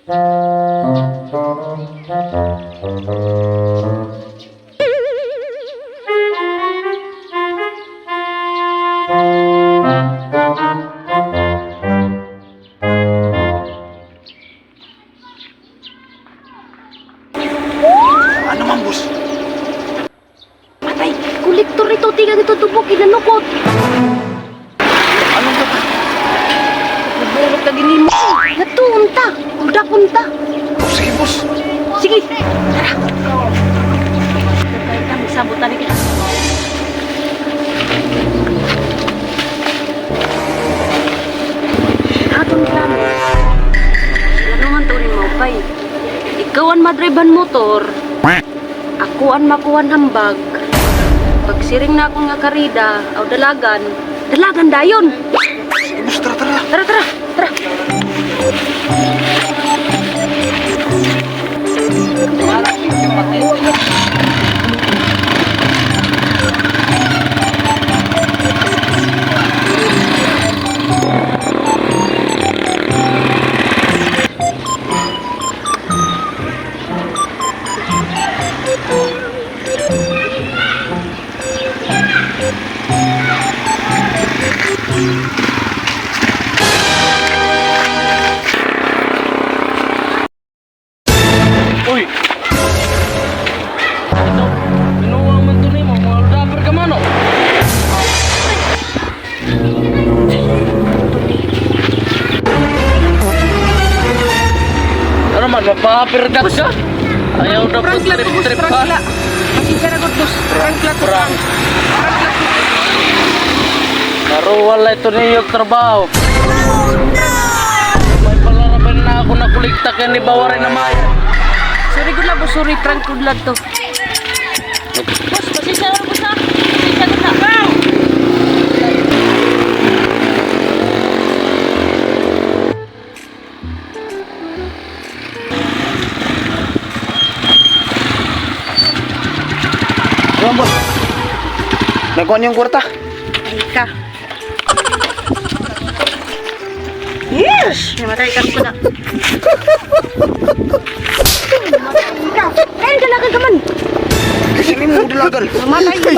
Ano man, boss? Patay, kolektor ito, tigang ito tubok, kinanukot. Anong ba? Nagburot ka gini mo. Natunta, kuda punta. Oh, sige, boss. Sige, tara. Patay ka, magsabutan ni kita. Atong plano. Sila naman to rin mo, bay. Ikaw ang madriban motor. Ako ang makuhan hambag. Pag siring na ako nga karida, o dalagan dayon. Sige, boss, tara, tara. Tara, tara, tara. Uy! Ito, pinuwang man to nimo, mga dapat ka mano. Ano man, mapapirgat ka? Ayaw na po trip-trip ka? Pasensya na, Gordos. Perang. Naruwala ito niyong trabaho. May palarapan na ako na kulikta kaya ni Bawarin na Maya. Sorry ko na, boss. Sorry, prank ko lang to. Boss, pasensya na, boss, ha? Pasensya na, wow! Ano, boss? Nagkuhan yung kwarta. Halika. Yes! Namatay ka ko na. Ay, dalaga ka man. Kasi ni mo dalagal. Namatay ka.